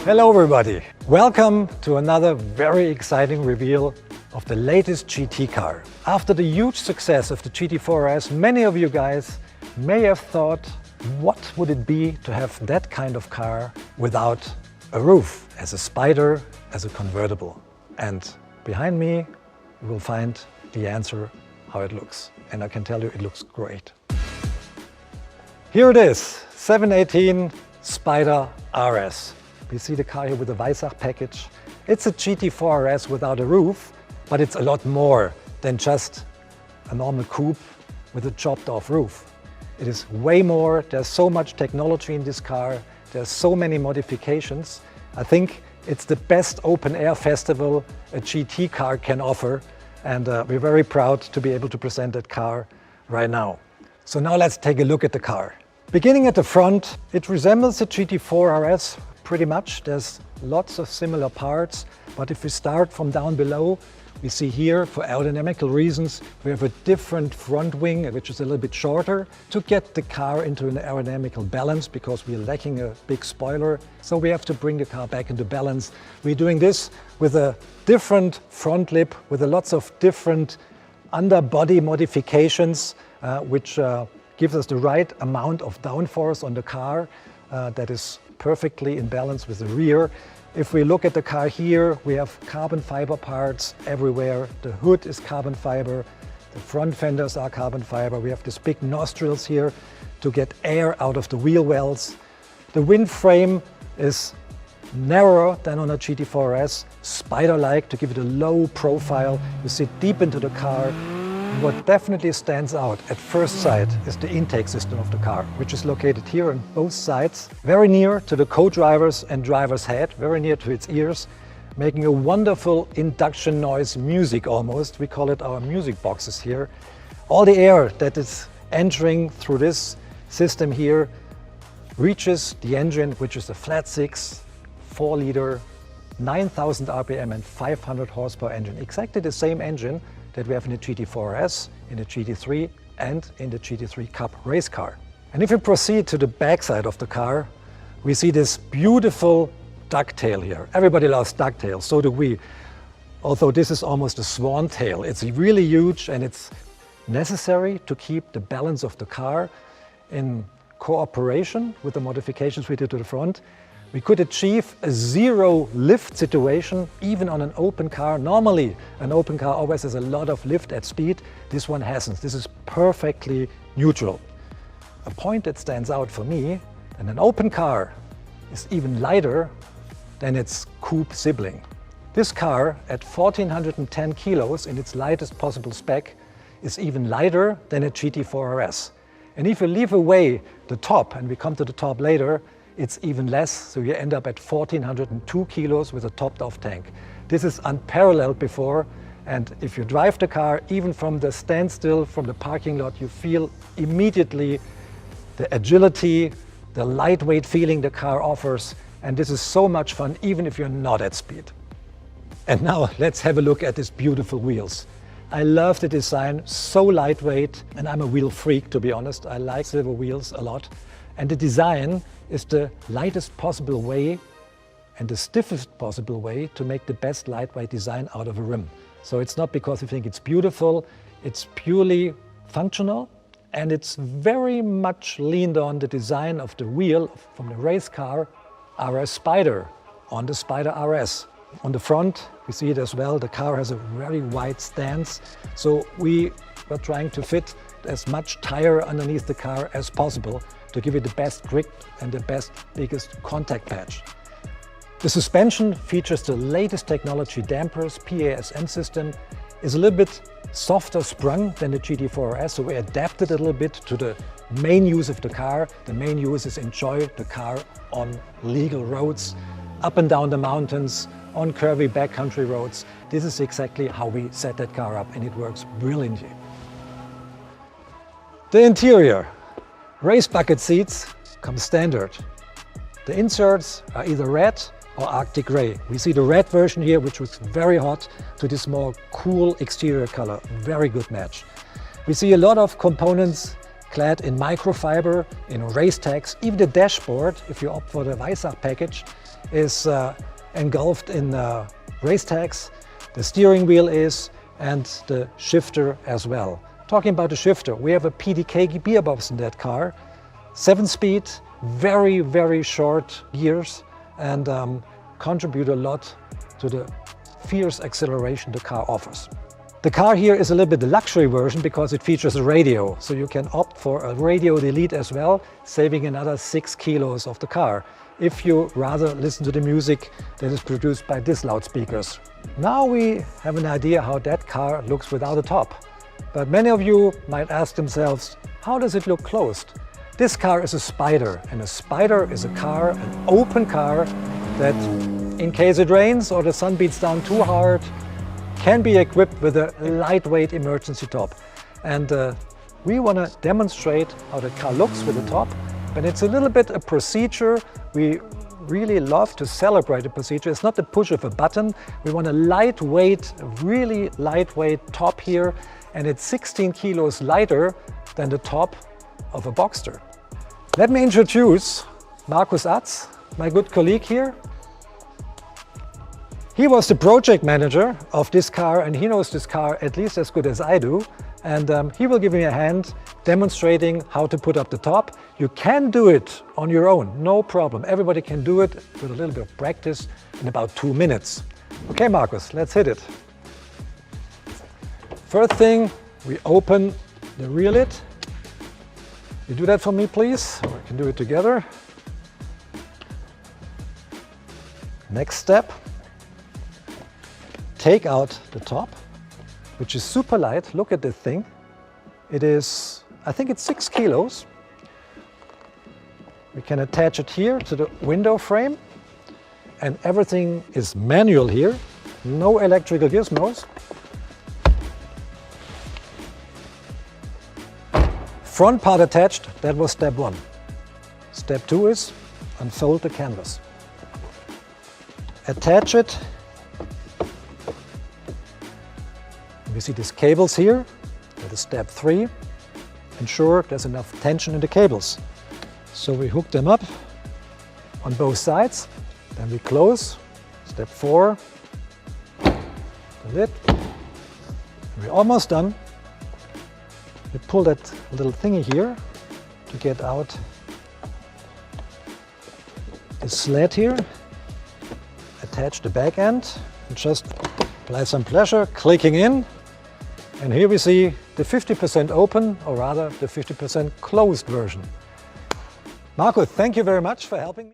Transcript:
Hello everybody! Welcome to another very exciting reveal of the latest GT car. After the huge success of the GT4 RS, many of you guys may have thought, what would it be to have that kind of car without a roof, as a Spyder, as a convertible? And behind me you will find the answer how it looks. And I can tell you it looks great. Here it is, 718 Spyder RS. We see the car here with the Weissach package. It's a GT4 RS without a roof, but it's a lot more than just a normal coupe with a chopped off roof. It is way more. There's so much technology in this car. There's so many modifications. I think it's the best open air festival a GT car can offer. And we're very proud to be able to present that car right now. So now let's take a look at the car. Beginning at the front, it resembles a GT4 RS pretty much. There's lots of similar parts, but if we start from down below, we see here, for aerodynamical reasons, we have a different front wing, which is a little bit shorter, to get the car into an aerodynamical balance, because we're lacking a big spoiler. So we have to bring the car back into balance. We're doing this with a different front lip, with lots of different underbody modifications, which gives us the right amount of downforce on the car that is perfectly in balance with the rear. If we look at the car here, we have carbon fiber parts everywhere. The hood is carbon fiber, the front fenders are carbon fiber. We have these big nostrils here to get air out of the wheel wells. The wind frame is narrower than on a GT4 RS, Spyder-like, to give it a low profile. You sit deep into the car. What definitely stands out at first sight is the intake system of the car, which is located here on both sides, very near to the co-driver's and driver's head, very near to its ears, making a wonderful induction noise music almost. We call it our music boxes here. All the air that is entering through this system here reaches the engine, which is a flat 6, 4-liter, 9,000 RPM and 500 horsepower engine. Exactly the same engine that we have in the GT4 RS, in the GT3 and in the GT3 Cup race car. And if we proceed to the backside of the car, we see this beautiful ducktail here. Everybody loves ducktails, so do we. Although this is almost a swan tail. It's really huge and it's necessary to keep the balance of the car in cooperation with the modifications we did to the front. We could achieve a zero lift situation even on an open car. Normally, an open car always has a lot of lift at speed. This one hasn't. This is perfectly neutral. A point that stands out for me, and an open car is even lighter than its coupe sibling. This car, at 1,410 kilos in its lightest possible spec, is even lighter than a GT4 RS. And if you leave away the top, and we come to the top later, it's even less, so you end up at 1,402 kilos with a topped-off tank. This is unparalleled before, and if you drive the car, even from the standstill, from the parking lot, you feel immediately the agility, the lightweight feeling the car offers, and this is so much fun, even if you're not at speed. And now let's have a look at these beautiful wheels. I love the design, so lightweight, and I'm a wheel freak, to be honest. I like silver wheels a lot. And the design is the lightest possible way and the stiffest possible way to make the best lightweight design out of a rim. So it's not because we think it's beautiful, it's purely functional, and it's very much leaned on the design of the wheel from the race car RS Spyder on the Spyder RS. On the front, we see it as well, the car has a very wide stance, so we were trying to fit as much tire underneath the car as possible to give it the best grip and the best, biggest contact patch. The suspension features the latest technology dampers, PASM system, is a little bit softer sprung than the GT4 RS, so we adapted a little bit to the main use of the car. The main use is enjoy the car on legal roads, up and down the mountains, on curvy backcountry roads. This is exactly how we set that car up, and it works brilliantly. The interior. Race bucket seats come standard. The inserts are either red or Arctic grey. We see the red version here, which was very hot, to this more cool exterior color. Very good match. We see a lot of components clad in microfiber, in race tags. Even the dashboard, if you opt for the Weissach package, is engulfed in race tags, the steering wheel is, and the shifter as well. Talking about the shifter, we have a PDK gearbox in that car, 7-speed, very, very short gears, and contribute a lot to the fierce acceleration the car offers. The car here is a little bit the luxury version because it features a radio, so you can opt for a radio delete as well, saving another 6 kilos of the car, if you rather listen to the music that is produced by these loudspeakers. Now we have an idea how that car looks without a top. But many of you might ask themselves, how does it look closed? This car is a Spyder, and a Spyder is a car, an open car, that in case it rains or the sun beats down too hard, can be equipped with a lightweight emergency top. And we want to demonstrate how the car looks with the top. But it's a little bit a procedure. We really love to celebrate the procedure. It's not the push of a button. We want a lightweight, really lightweight top here. And it's 16 kilos lighter than the top of a Boxster. Let me introduce Markus Atz, my good colleague here. He was the project manager of this car, and he knows this car at least as good as I do. And he will give me a hand demonstrating how to put up the top. You can do it on your own, no problem. Everybody can do it with a little bit of practice in about 2 minutes. Okay, Markus, let's hit it. First thing, we open the rear lid. You do that for me, please. We can do it together. Next step, take out the top, which is super light. Look at this thing. It is, I think it's 6 kilos. We can attach it here to the window frame, and everything is manual here. No electrical gizmos. Front part attached, that was step 1. Step 2 is unfold the canvas. Attach it. We see these cables here. That is step 3. Ensure there's enough tension in the cables. So we hook them up on both sides. Then we close. Step 4. The lid. We're almost done. We pull that little thingy here to get out the sled here. Attach the back end and just apply some pressure, clicking in. And here we see the 50% open, or rather the 50% closed version. Markus, thank you very much for helping me.